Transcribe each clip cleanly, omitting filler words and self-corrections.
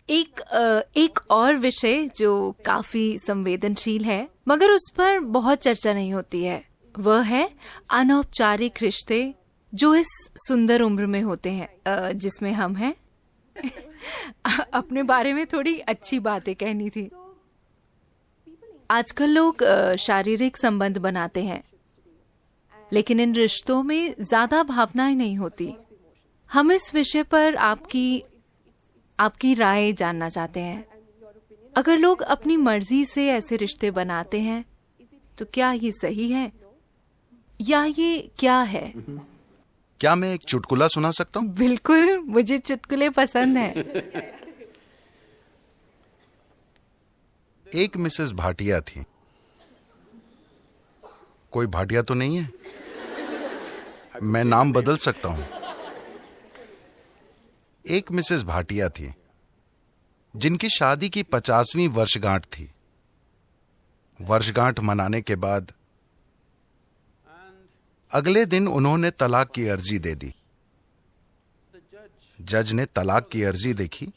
एक और विषय जो काफी संवेदनशील है मगर उस पर बहुत चर्चा नहीं होती है, वह है अनौपचारिक रिश्ते जो इस सुंदर उम्र में होते हैं जिसमें हम हैं। अपने बारे में थोड़ी अच्छी बातें कहनी थी। आजकल लोग शारीरिक संबंध बनाते हैं लेकिन इन रिश्तों में ज्यादा भावनाएं नहीं होती। हम इस विषय पर आपकी राय जानना चाहते हैं। अगर लोग अपनी मर्जी से ऐसे रिश्ते बनाते हैं तो क्या ये सही है या ये क्या है? क्या मैं एक चुटकुला सुना सकता हूँ? बिल्कुल, मुझे चुटकुले पसंद हैं। एक मिसेस भाटिया थी। कोई भाटिया तो नहीं है? मैं नाम बदल सकता हूं। एक मिसेस भाटिया थी जिनकी शादी की 50वीं वर्षगांठ थी। वर्षगांठ मनाने के बाद अगले दिन उन्होंने तलाक की अर्जी दे दी। जज ने तलाक की अर्जी देखी।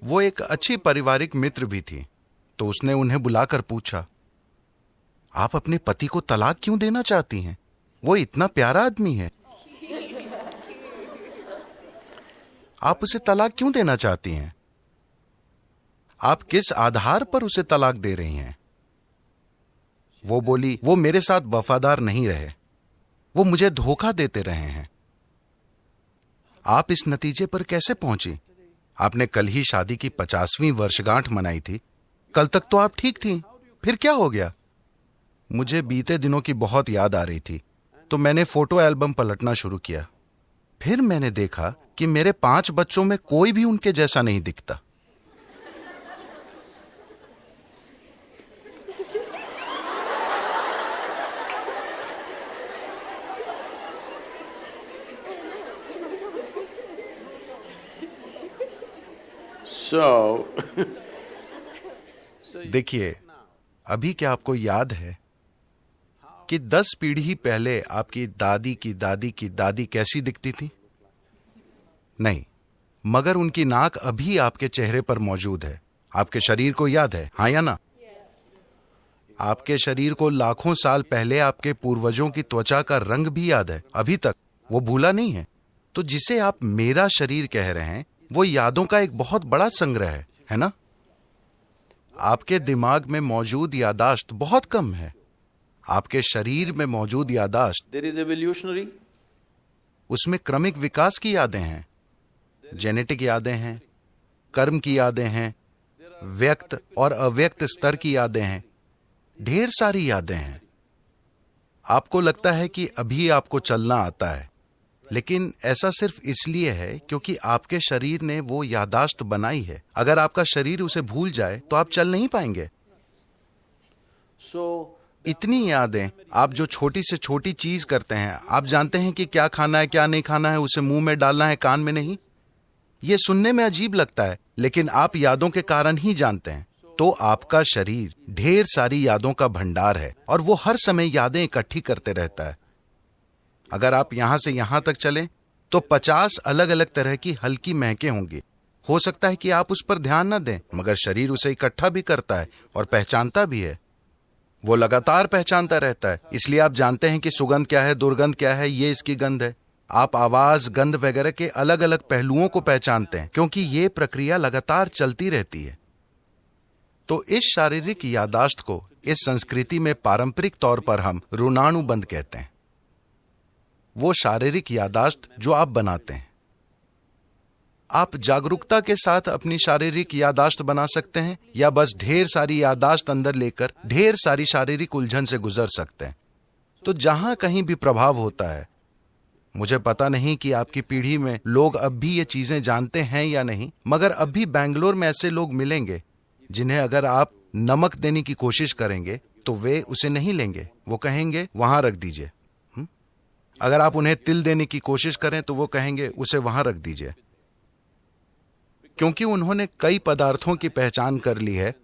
वो एक अच्छी पारिवारिक मित्र भी थी, तो उसने उन्हें बुलाकर पूछा, आप अपने पति को तलाक क्यों देना चाहती हैं? वो इतना प्यारा आदमी है। आप उसे तलाक क्यों देना चाहती हैं? आप किस आधार पर उसे तलाक दे रही हैं? वो बोली, वो मेरे साथ वफादार नहीं रहे, वो मुझे धोखा देते रहे हैं। आप इस नतीजे पर कैसे पहुंची? आपने कल ही शादी की 50वीं वर्षगांठ मनाई थी। कल तक तो आप ठीक थी, फिर क्या हो गया? मुझे बीते दिनों की बहुत याद आ रही थी, तो मैंने फोटो एल्बम पलटना शुरू किया। फिर मैंने देखा कि मेरे 5 बच्चों में कोई भी उनके जैसा नहीं दिखता। देखिए, अभी क्या आपको याद है कि 10 पीढ़ी पहले आपकी दादी की दादी की दादी कैसी दिखती थी? नहीं, मगर उनकी नाक अभी आपके चेहरे पर मौजूद है। आपके शरीर को याद है, हाँ या ना? आपके शरीर को लाखों साल पहले आपके पूर्वजों की त्वचा का रंग भी याद है, अभी तक वो भूला नहीं है। तो जिसे आप मेरा शरीर कह रहे हैं, वो यादों का एक बहुत बड़ा संग्रह है ना? आपके दिमाग में मौजूद यादाश्त बहुत कम है। आपके शरीर में मौजूद यादाश्त, उसमें क्रमिक विकास की यादें हैं, जेनेटिक यादें हैं, कर्म की यादें हैं, व्यक्त और अव्यक्त स्तर की यादें हैं, ढेर सारी यादें हैं। आपको लगता है कि अभी आपको चलना आता है, लेकिन ऐसा सिर्फ इसलिए है क्योंकि आपके शरीर ने वो यादाश्त बनाई है। अगर आपका शरीर उसे भूल जाए तो आप चल नहीं पाएंगे। इतनी यादें, आप जो छोटी से छोटी चीज करते हैं, आप जानते हैं कि क्या खाना है क्या नहीं खाना है, उसे मुंह में डालना है कान में नहीं। ये सुनने में अजीब लगता है, लेकिन आप यादों के कारण ही जानते हैं। तो आपका शरीर ढेर सारी यादों का भंडार है और वो हर समय यादें इकट्ठी करते रहता है। अगर आप यहां से यहां तक चलें तो 50 अलग अलग तरह की हल्की महकें होंगी। हो सकता है कि आप उस पर ध्यान न दें, मगर शरीर उसे इकट्ठा भी करता है और पहचानता भी है। वो लगातार पहचानता रहता है, इसलिए आप जानते हैं कि सुगंध क्या है, दुर्गंध क्या है, ये इसकी गंध है। आप आवाज, गंध वगैरह के अलग अलग पहलुओं को पहचानते हैं, क्योंकि ये प्रक्रिया लगातार चलती रहती है। तो इस शारीरिक यादाश्त को इस संस्कृति में पारंपरिक तौर पर हम ऋणानुबंध कहते हैं। वो शारीरिक यादाश्त जो आप बनाते हैं। आप जागरूकता के साथ अपनी शारीरिक यादाश्त बना सकते हैं या बस ढेर सारी यादाश्त अंदर लेकर ढेर सारी शारीरिक उलझन से गुजर सकते हैं। तो जहां कहीं भी प्रभाव होता है, मुझे पता नहीं कि आपकी पीढ़ी में लोग अब भी ये चीजें जानते हैं या नहीं, मगर अब भी बैंगलोर में ऐसे लोग मिलेंगे जिन्हें अगर आप नमक देने की कोशिश करेंगे तो वे उसे नहीं लेंगे। वो कहेंगे वहां रख दीजिए। अगर आप उन्हें तिल देने की कोशिश करें तो वो कहेंगे उसे वहां रख दीजिए, क्योंकि उन्होंने कई पदार्थों की पहचान कर ली है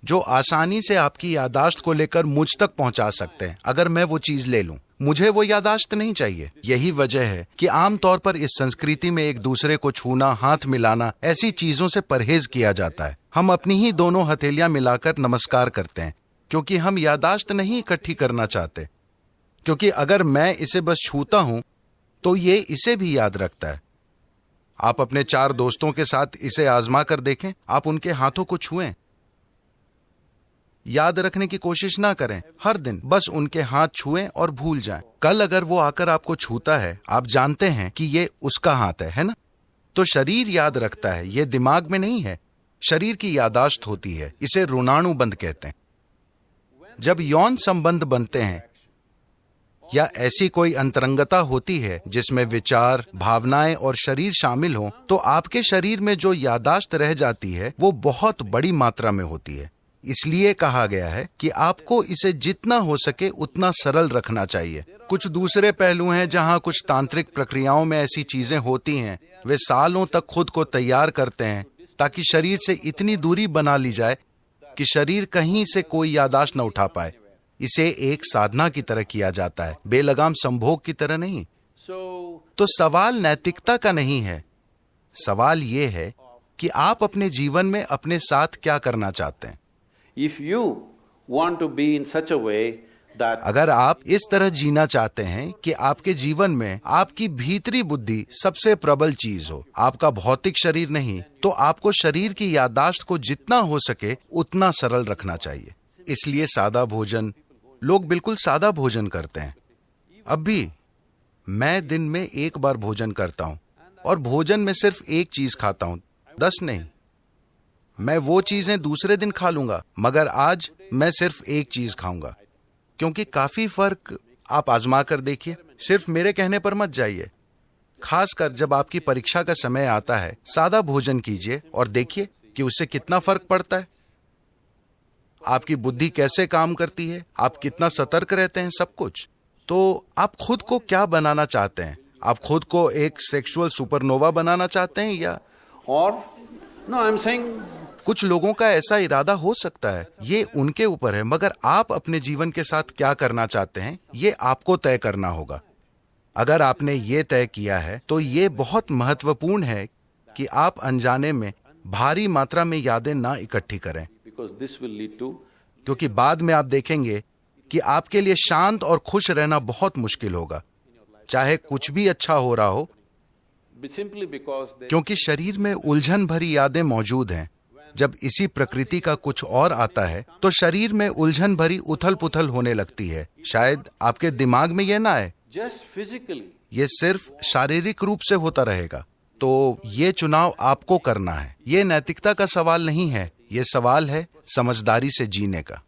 जो आसानी से आपकी यादाश्त को लेकर मुझ तक पहुंचा सकते हैं। अगर मैं वो चीज ले लूं, मुझे वो यादाश्त नहीं चाहिए। यही वजह है कि आमतौर पर इस संस्कृति में एक दूसरे को छूना, हाथ मिलाना, ऐसी चीजों से परहेज किया जाता है। हम अपनी ही दोनों हथेलियां मिलाकर नमस्कार करते हैं, क्योंकि हम यादाश्त नहीं इकट्ठी करना चाहते। क्योंकि अगर मैं इसे बस छूता हूं तो ये इसे भी याद रखता है। आप अपने 4 दोस्तों के साथ इसे आजमा कर देखें। आप उनके हाथों को छुएं, याद रखने की कोशिश ना करें। हर दिन बस उनके हाथ छुएं और भूल जाएं। कल अगर वो आकर आपको छूता है, आप जानते हैं कि ये उसका हाथ है ना? तो शरीर याद रखता है, ये दिमाग में नहीं है। शरीर की यादाश्त होती है, इसे ऋणानुबंध कहते हैं। जब यौन संबंध बनते हैं या ऐसी कोई अंतरंगता होती है जिसमें विचार, भावनाएं और शरीर शामिल हों, तो आपके शरीर में जो यादाश्त रह जाती है वो बहुत बड़ी मात्रा में होती है। इसलिए कहा गया है कि आपको इसे जितना हो सके उतना सरल रखना चाहिए। कुछ दूसरे पहलू हैं जहां कुछ तांत्रिक प्रक्रियाओं में ऐसी चीजें होती हैं। वे सालों तक खुद को तैयार करते हैं ताकि शरीर से इतनी दूरी बना ली जाए कि शरीर कहीं से कोई यादाश्त न उठा पाए। इसे एक साधना की तरह किया जाता है, बेलगाम संभोग की तरह नहीं। तो सवाल नैतिकता का नहीं है। सवाल ये है कि आप अपने जीवन में अपने साथ क्या करना चाहते हैं। If you want to be in such a way that अगर आप इस तरह जीना चाहते हैं कि आपके जीवन में आपकी भीतरी बुद्धि सबसे प्रबल चीज हो, आपका भौतिक शरीर नहीं, तो आपको शरीर की यादाश्त को जितना हो सके उतना सरल रखना चाहिए। इसलिए सादा भोजन, लोग बिल्कुल सादा भोजन करते हैं। अब भी मैं दिन में 1 बार भोजन करता हूं और भोजन में सिर्फ एक चीज खाता हूं, 10 नहीं। मैं वो चीजें दूसरे दिन खा लूंगा, मगर आज मैं सिर्फ एक चीज खाऊंगा। क्योंकि काफी फर्क आप आजमा कर देखिए। सिर्फ मेरे कहने पर मत जाइए। खासकर जब आपकी परीक्षा का समय आता है, सादा भोजन कीजिए और देखिए कि उससे कितना फर्क पड़ता है। आपकी बुद्धि कैसे काम करती है, आप कितना सतर्क रहते हैं, सब कुछ। तो आप खुद को क्या बनाना चाहते हैं? आप खुद को एक सेक्सुअल सुपरनोवा बनाना चाहते हैं या कुछ लोगों का ऐसा इरादा हो सकता है, ये उनके ऊपर है। मगर आप अपने जीवन के साथ क्या करना चाहते हैं, ये आपको तय करना होगा। अगर आपने ये तय किया है तो ये बहुत महत्वपूर्ण है कि आप अनजाने में भारी मात्रा में यादें ना इकट्ठी करें, क्योंकि बाद में आप देखेंगे कि आपके लिए शांत और खुश रहना बहुत मुश्किल होगा, चाहे कुछ भी अच्छा हो रहा हो, क्योंकि शरीर में उलझन भरी यादें मौजूद हैं। जब इसी प्रकृति का कुछ और आता है तो शरीर में उलझन भरी उथल पुथल होने लगती है। शायद आपके दिमाग में यह ना आए, ये सिर्फ शारीरिक रूप से होता रहेगा। तो ये चुनाव आपको करना है। ये नैतिकता का सवाल नहीं है, ये सवाल है समझदारी से जीने का।